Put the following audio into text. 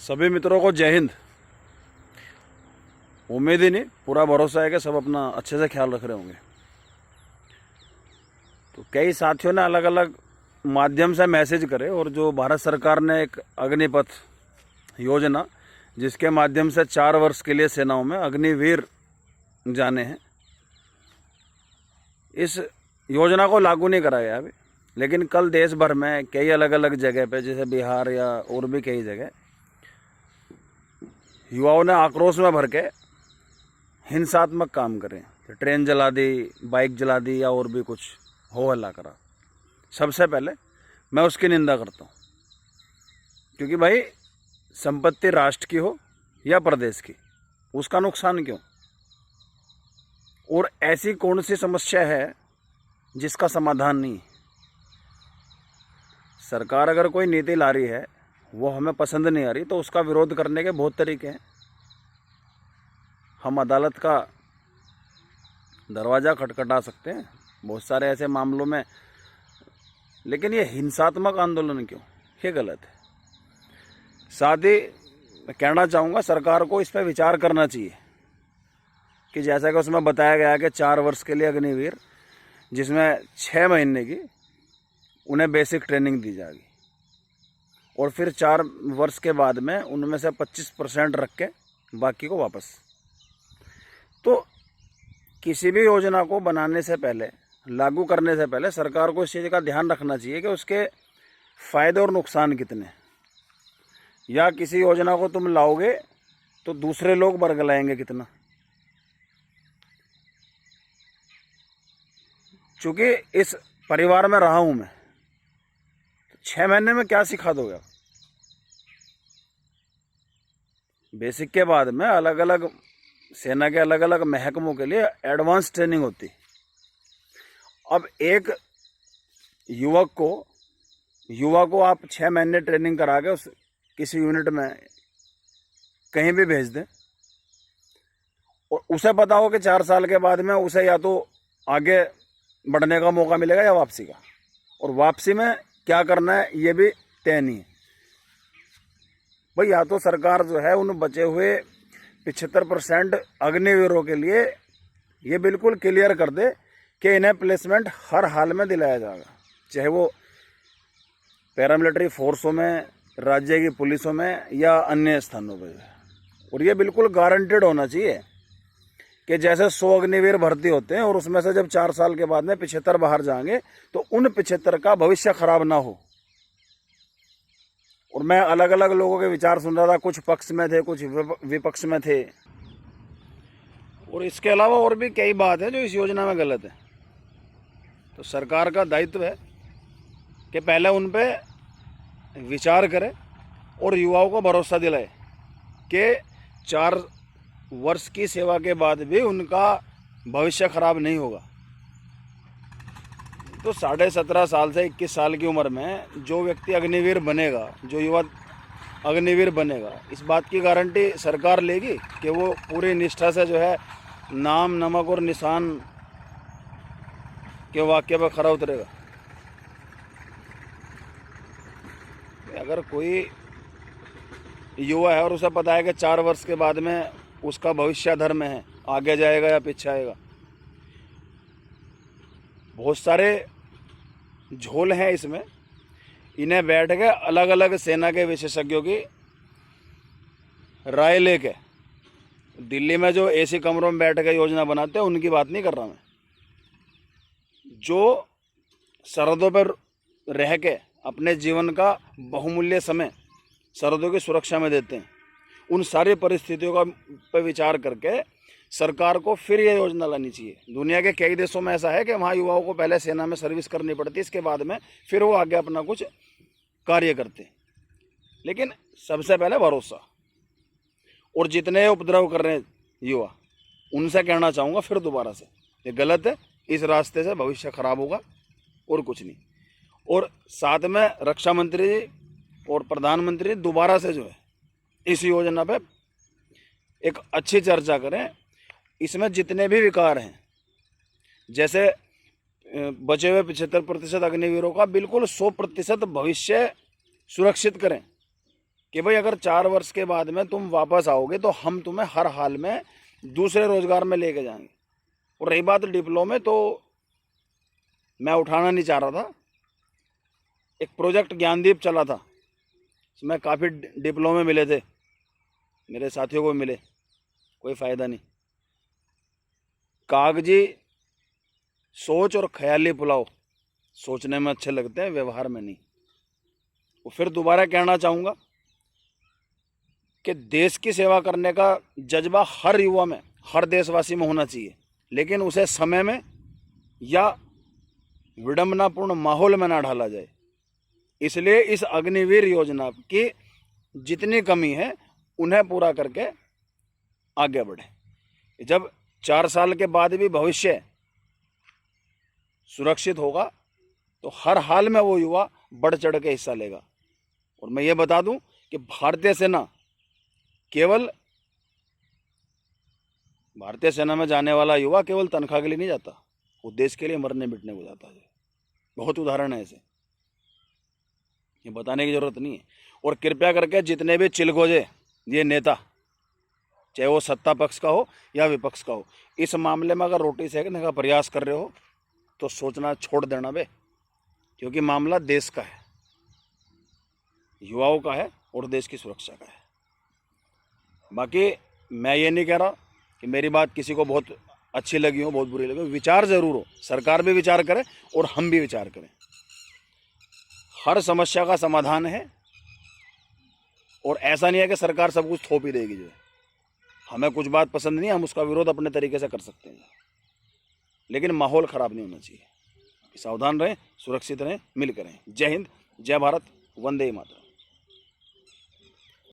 सभी मित्रों को जय हिंद। उम्मीद ही नहीं, पूरा भरोसा है कि सब अपना अच्छे से ख्याल रख रहे होंगे। तो कई साथियों ने अलग अलग माध्यम से मैसेज करे, और जो भारत सरकार ने एक अग्निपथ योजना, जिसके माध्यम से 4 वर्ष के लिए सेनाओं में अग्निवीर जाने हैं, इस योजना को लागू नहीं करा गया अभी। लेकिन कल देश भर में कई अलग अलग जगह पे, जैसे बिहार या और भी कई जगह, युवाओं ने आक्रोश में भर के हिंसात्मक काम करे, ट्रेन जला दी, बाइक जला दी, या और भी कुछ हो हल्ला करा। सबसे पहले मैं उसकी निंदा करता हूँ, क्योंकि भाई संपत्ति राष्ट्र की हो या प्रदेश की, उसका नुकसान क्यों? और ऐसी कौन सी समस्या है जिसका समाधान नहीं है? सरकार अगर कोई नीति ला रही है, वो हमें पसंद नहीं आ रही, तो उसका विरोध करने के बहुत तरीके हैं। हम अदालत का दरवाज़ा खटखटा सकते हैं बहुत सारे ऐसे मामलों में, लेकिन ये हिंसात्मक आंदोलन क्यों? ये गलत है। साथ ही मैं कहना चाहूँगा, सरकार को इस पर विचार करना चाहिए कि जैसा कि उसमें बताया गया कि 4 वर्ष के लिए अग्निवीर, जिसमें 6 महीने की उन्हें बेसिक ट्रेनिंग दी जाएगी, और फिर 4 वर्ष के बाद में उनमें से 25% रख के बाकी को वापस। तो किसी भी योजना को बनाने से पहले, लागू करने से पहले, सरकार को इस चीज़ का ध्यान रखना चाहिए कि उसके फ़ायदे और नुकसान कितने। या किसी योजना को तुम लाओगे तो दूसरे लोग बरगलाएंगे कितना। चूँकि इस परिवार में रहा हूँ मैं, तो 6 महीने में क्या सिखा दोगे? बेसिक के बाद में अलग अलग सेना के अलग अलग महकमों के लिए एडवांस ट्रेनिंग होती। अब एक युवा को आप 6 महीने ट्रेनिंग करा के उस किसी यूनिट में कहीं भी भेज दें, और उसे पता हो कि 4 साल के बाद में उसे या तो आगे बढ़ने का मौका मिलेगा या वापसी का, और वापसी में क्या करना है ये भी तय नहीं है। भाई, या तो सरकार जो है उन बचे हुए 75% अग्निवीरों के लिए ये बिल्कुल क्लियर कर दे कि इन्हें प्लेसमेंट हर हाल में दिलाया जाएगा, चाहे वो पैरामिलिट्री फोर्सों में, राज्य की पुलिसों में, या अन्य स्थानों पर। और ये बिल्कुल गारंटेड होना चाहिए कि जैसे 100 अग्निवीर भर्ती होते हैं और उसमें से जब 4 साल के बाद में 75 बाहर जाएंगे, तो उन 75 का भविष्य खराब ना हो। और मैं अलग अलग लोगों के विचार सुन रहा था, कुछ पक्ष में थे, कुछ विपक्ष में थे, और इसके अलावा और भी कई बात है जो इस योजना में गलत है। तो सरकार का दायित्व है कि पहले उन पे विचार करे और युवाओं को भरोसा दिलाए कि 4 वर्ष की सेवा के बाद भी उनका भविष्य खराब नहीं होगा। तो 17.5 साल से 21 साल की उम्र में जो व्यक्ति अग्निवीर बनेगा, जो युवा अग्निवीर बनेगा, इस बात की गारंटी सरकार लेगी कि वो पूरी निष्ठा से जो है नाम, नमक और निशान के वाक्य पर खरा उतरेगा। अगर कोई युवा है और उसे पता है कि 4 वर्ष के बाद में उसका भविष्य धर्म है, आगे जाएगा या पीछे आएगा, बहुत सारे झोल हैं इसमें, इन्हें बैठ के अलग अलग सेना के विशेषज्ञों की राय लेके दिल्ली में जो एसी कमरों में बैठ के योजना बनाते हैं, उनकी बात नहीं कर रहा मैं। जो सरहदों पर रह के अपने जीवन का बहुमूल्य समय सरहदों की सुरक्षा में देते हैं, उन सारी परिस्थितियों का पर विचार करके सरकार को फिर यह योजना लानी चाहिए। दुनिया के कई देशों में ऐसा है कि वहाँ युवाओं को पहले सेना में सर्विस करनी पड़ती है, इसके बाद में फिर वो आगे अपना कुछ कार्य करते हैं। लेकिन सबसे पहले भरोसा। और जितने उपद्रव कर रहे हैं युवा, उनसे कहना चाहूँगा फिर दोबारा से, ये गलत है, इस रास्ते से भविष्य खराब होगा और कुछ नहीं। और साथ में रक्षा मंत्री जी और प्रधानमंत्री दोबारा से जो है इस योजना पे एक अच्छी चर्चा करें। इसमें जितने भी विकार हैं, जैसे बचे हुए 75% अग्निवीरों का बिल्कुल 100% भविष्य सुरक्षित करें। कि भाई अगर 4 वर्ष के बाद में तुम वापस आओगे तो हम तुम्हें हर हाल में दूसरे रोजगार में लेके जाएंगे। और रही बात डिप्लोमे, तो मैं उठाना नहीं चाह रहा था। एक प्रोजेक्ट ज्ञानदीप चला था, इसमें काफ़ी डिप्लोमे मिले थे, मेरे साथियों को मिले, कोई फ़ायदा नहीं। कागजी सोच और ख्याली पुलाव सोचने में अच्छे लगते हैं, व्यवहार में नहीं। वो फिर दोबारा कहना चाहूँगा कि देश की सेवा करने का जज्बा हर युवा में, हर देशवासी में होना चाहिए, लेकिन उसे समय में या विडंबनापूर्ण माहौल में ना ढाला जाए। इसलिए इस अग्निवीर योजना की जितनी कमी है उन्हें पूरा करके आगे बढ़े। जब 4 साल के बाद भी भविष्य सुरक्षित होगा तो हर हाल में वो युवा बढ़ चढ़ के हिस्सा लेगा। और मैं ये बता दूं कि भारतीय सेना में जाने वाला युवा केवल तनख्वाह के लिए नहीं जाता, वो देश के लिए मरने मिटने को जाता है। बहुत उदाहरण है ऐसे, ये बताने की जरूरत नहीं है। और कृपया करके जितने भी चिलगोजे ये नेता, चाहे वो सत्ता पक्ष का हो या विपक्ष का हो, इस मामले में अगर रोटी सेकने का प्रयास कर रहे हो तो सोचना छोड़ देना बे, क्योंकि मामला देश का है, युवाओं का है और देश की सुरक्षा का है। बाकी मैं ये नहीं कह रहा कि मेरी बात किसी को बहुत अच्छी लगी हो, बहुत बुरी लगी हो। विचार जरूर हो, सरकार भी विचार करे और हम भी विचार करें। हर समस्या का समाधान है और ऐसा नहीं है कि सरकार सब कुछ थोप ही देगी। जो हमें कुछ बात पसंद नहीं, हम उसका विरोध अपने तरीके से कर सकते हैं, लेकिन माहौल खराब नहीं होना चाहिए। सावधान रहें, सुरक्षित रहें, मिलकर रहें। जय हिंद, जय भारत, वंदे मातरम।